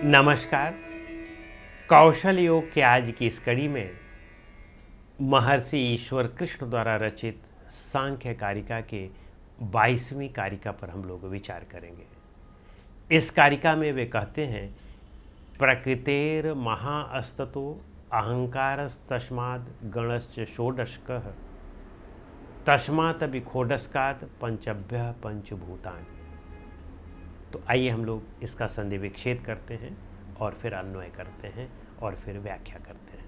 नमस्कार। कौशल योग के आज की इस कड़ी में महर्षि ईश्वर कृष्ण द्वारा रचित सांख्य कारिका के 22वीं कारिका पर हम लोग विचार करेंगे। इस कारिका में वे कहते हैं, प्रकृतेर महाअस्ततो अहंकारस्तस्माद् गणश्च षोडशकः तस्मात् विखोडस्कात् पंचभ्यः पंचभूतानि। तो आइए हम लोग इसका संधि विच्छेद करते हैं और फिर अन्वय करते हैं और फिर व्याख्या करते हैं।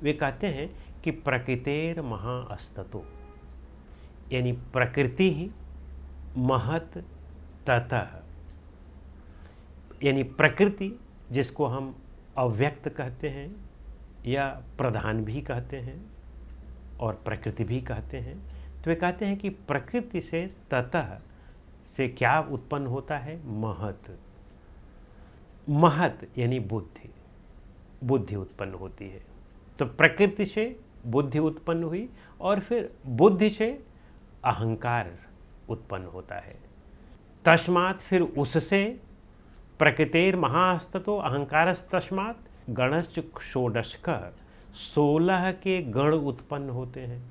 वे कहते हैं कि प्रकृतेर महाअस्ततो, यानी प्रकृति ही महत ततः, यानी प्रकृति जिसको हम अव्यक्त कहते हैं या प्रधान भी कहते हैं और प्रकृति भी कहते हैं। तो वे कहते हैं कि प्रकृति से ततः से क्या उत्पन्न होता है? महत। महत यानी बुद्धि, बुद्धि उत्पन्न होती है। तो प्रकृति से बुद्धि उत्पन्न हुई और फिर बुद्धि से अहंकार उत्पन्न होता है। तस्मात्, फिर उससे प्रकृतेर महाअस्ततो अहंकारस्तस्मात् गणश्च षोडशकः, 16 के गण उत्पन्न होते हैं।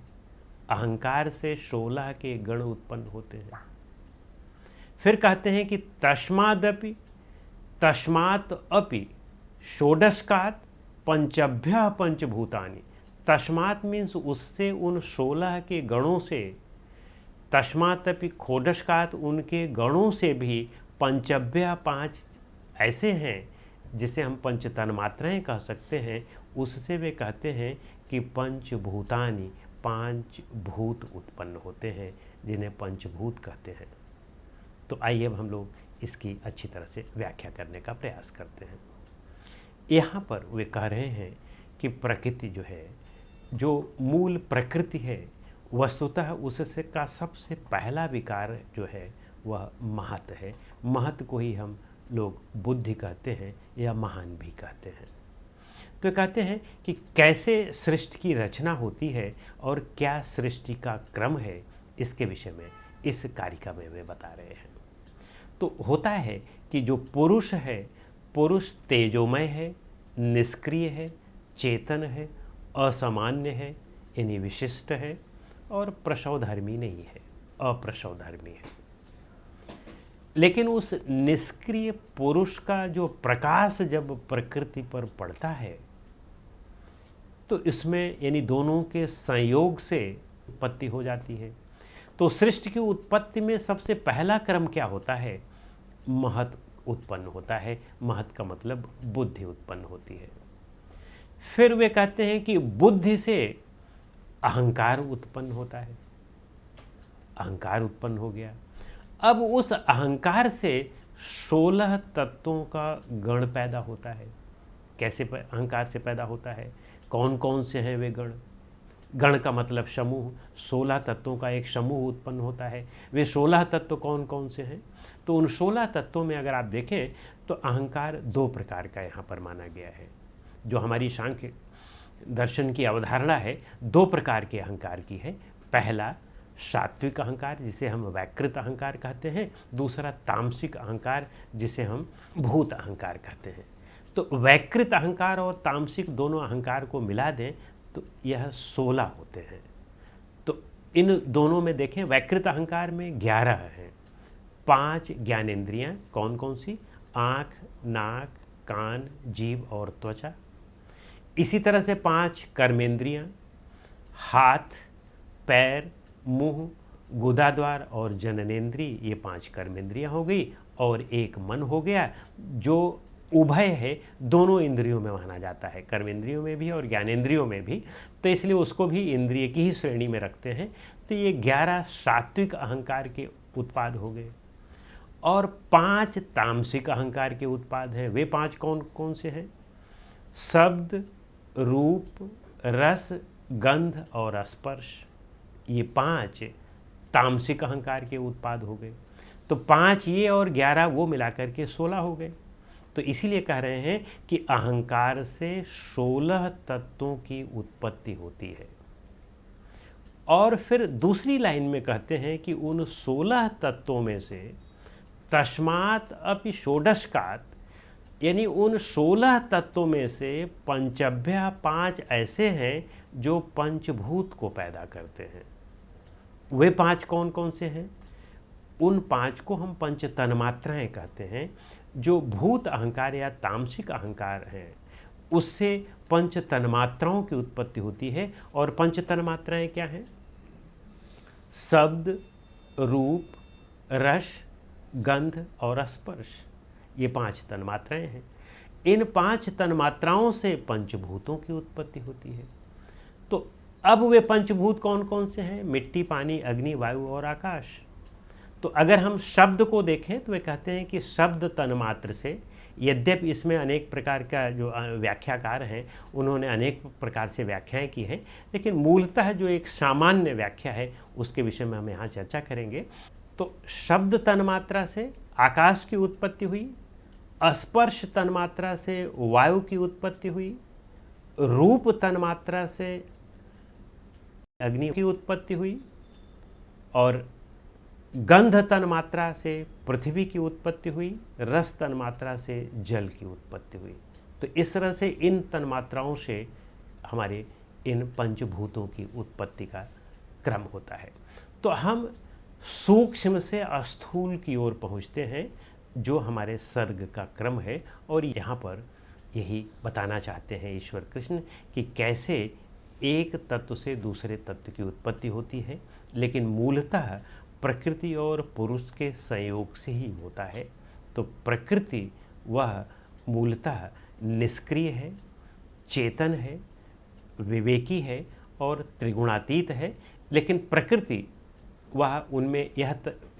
अहंकार से 16 के गण उत्पन्न होते हैं। फिर कहते हैं कि तस्मादपि, तस्मात् अपि षोडशकात् पंचभ्यः पंचभूतानि। तस्मात् मीन्स उससे, उन 16 के गणों से, तस्मात् अपि षोडशकात् उनके गणों से भी पंचभ्यः, 5 ऐसे हैं जिसे हम पंच तन्मात्राएं कह सकते हैं। उससे वे कहते हैं कि पंचभूतानि, 5 भूत उत्पन्न होते हैं जिन्हें पंचभूत कहते हैं। तो आइए अब हम लोग इसकी अच्छी तरह से व्याख्या करने का प्रयास करते हैं। यहाँ पर वे कह रहे हैं कि प्रकृति जो है, जो मूल प्रकृति है, वस्तुतः उससे का सबसे पहला विकार जो है वह महत है। महत को ही हम लोग बुद्धि कहते हैं या महान भी कहते हैं। तो कहते हैं कि कैसे सृष्टि की रचना होती है और क्या सृष्टि का क्रम है, इसके विषय में इस कारिका में वे बता रहे हैं। तो होता है कि जो पुरुष है, पुरुष तेजोमय है, निष्क्रिय है, चेतन है, असामान्य है, यानी विशिष्ट है और प्रसवधर्मी नहीं है, अप्रसवधर्मी है। लेकिन उस निष्क्रिय पुरुष का जो प्रकाश जब प्रकृति पर पड़ता है तो इसमें, यानी दोनों के संयोग से उत्पत्ति हो जाती है। तो सृष्टि की उत्पत्ति में सबसे पहला क्रम क्या होता है? महत उत्पन्न होता है। महत का मतलब बुद्धि उत्पन्न होती है। फिर वे कहते हैं कि बुद्धि से अहंकार उत्पन्न होता है। अहंकार उत्पन्न हो गया। अब उस अहंकार से 16 तत्वों का गण पैदा होता है। कैसे अहंकार से पैदा होता है? कौन कौन से हैं वे गण? गण का मतलब समूह। 16 तत्वों का एक समूह उत्पन्न होता है। वे 16 तत्व कौन कौन से हैं? तो उन 16 तत्वों में अगर आप देखें तो अहंकार 2 प्रकार का यहाँ पर माना गया है। जो हमारी सांख्य दर्शन की अवधारणा है, 2 प्रकार के अहंकार की है। पहला सात्विक अहंकार, जिसे हम वैकृत अहंकार कहते हैं। दूसरा तामसिक अहंकार, जिसे हम भूत अहंकार कहते हैं। तो वैकृत अहंकार और तामसिक दोनों अहंकार को मिला दें तो यह 16 होते हैं। तो इन दोनों में देखें, वैकृत अहंकार में 11 हैं। 5 ज्ञानेंद्रियां, कौन कौन सी? आँख, नाक, कान, जीभ और त्वचा। इसी तरह से 5 कर्मेंद्रियां, हाथ, पैर, मुंह, गुदाद्वार और जननेंद्रिय, ये 5 कर्मेंद्रियां हो गई। और एक मन हो गया, जो उभय है, दोनों इंद्रियों में माना जाता है, कर्मेंद्रियों में भी और ज्ञानेंद्रियों में भी। तो इसलिए उसको भी इंद्रिय की ही श्रेणी में रखते हैं। तो ये 11 सात्विक अहंकार के उत्पाद हो गए। और 5 तामसिक अहंकार के उत्पाद हैं। वे 5 कौन कौन से हैं? शब्द, रूप, रस, गंध और स्पर्श। ये 5 तामसिक अहंकार के उत्पाद हो गए। तो 5 ये और 11 वो मिलाकर के 16 हो गए। तो इसीलिए कह रहे हैं कि अहंकार से 16 तत्वों की उत्पत्ति होती है। और फिर दूसरी लाइन में कहते हैं कि उन 16 तत्वों में से तस्मात् अपि षोडशकात् यानी उन 16 तत्वों में से पंचभ्य 5 ऐसे हैं जो पंचभूत को पैदा करते हैं। वे 5 कौन कौन से हैं? उन 5 को हम पंच तन्मात्राएं कहते हैं। जो भूत अहंकार या तामसिक अहंकार हैं उससे पंच तन्मात्राओं की उत्पत्ति होती है। और पंच तन्मात्राएं क्या हैं? शब्द, रूप, रस, गंध और स्पर्श, ये 5 तन्मात्राएं हैं। इन 5 तन्मात्राओं से पंचभूतों की उत्पत्ति होती है। तो अब वे पंचभूत कौन कौन से हैं? मिट्टी, पानी, अग्नि, वायु और आकाश। तो अगर हम शब्द को देखें तो वे कहते हैं कि शब्द तन्मात्र से, यद्यपि इसमें अनेक प्रकार का जो व्याख्याकार हैं उन्होंने अनेक प्रकार से व्याख्याएं की हैं, लेकिन मूलतः जो एक सामान्य व्याख्या है उसके विषय में हम यहाँ चर्चा करेंगे। तो शब्द तन्मात्रा से आकाश की उत्पत्ति हुई, स्पर्श तन्मात्रा से वायु की उत्पत्ति हुई, रूप तन्मात्रा से अग्नि की उत्पत्ति हुई, और गंध तन्मात्रा से पृथ्वी की उत्पत्ति हुई, रस तन्मात्रा से जल की उत्पत्ति हुई। तो इस तरह से इन तन्मात्राओं से हमारे इन पंचभूतों की उत्पत्ति का क्रम होता है। तो हम सूक्ष्म से स्थूल की ओर पहुँचते हैं जो हमारे सर्ग का क्रम है। और यहाँ पर यही बताना चाहते हैं ईश्वर कृष्ण कि कैसे एक तत्व से दूसरे तत्व की उत्पत्ति होती है, लेकिन मूलतः प्रकृति और पुरुष के संयोग से ही होता है। तो प्रकृति वह मूलतः निष्क्रिय है, चेतन है, विवेकी है और त्रिगुणातीत है, लेकिन प्रकृति वह उनमें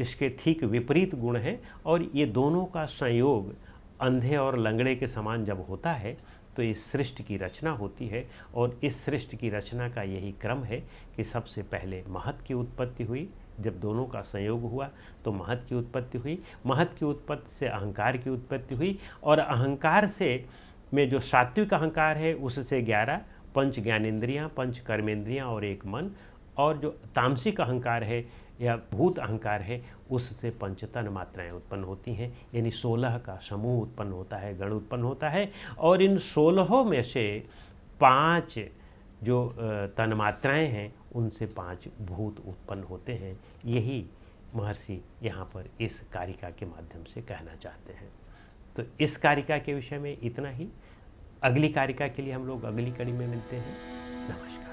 इसके ठीक विपरीत गुण है। और ये दोनों का संयोग अंधे और लंगड़े के समान जब होता है तो इस सृष्टि की रचना होती है। और इस सृष्टि की रचना का यही क्रम है कि सबसे पहले महत की उत्पत्ति हुई। जब दोनों का संयोग हुआ तो महत की उत्पत्ति हुई। महत की उत्पत्ति से अहंकार की उत्पत्ति हुई, और अहंकार से में जो सात्विक अहंकार है उससे 11 पंच ज्ञानेंद्रियाँ, पंच कर्मेंद्रियाँ और एक मन, और जो तामसिक अहंकार है या भूत अहंकार है उससे पंच तन्मात्राएं उत्पन्न होती हैं। यानी 16 का समूह उत्पन्न होता है, गण उत्पन्न होता है। और इन 16 में से 5 जो तन्मात्राएं हैं उनसे 5 भूत उत्पन्न होते हैं। यही महर्षि यहाँ पर इस कारिका के माध्यम से कहना चाहते हैं। तो इस कारिका के विषय में इतना ही। अगली कारिका के लिए हम लोग अगली कड़ी में मिलते हैं। नमस्कार।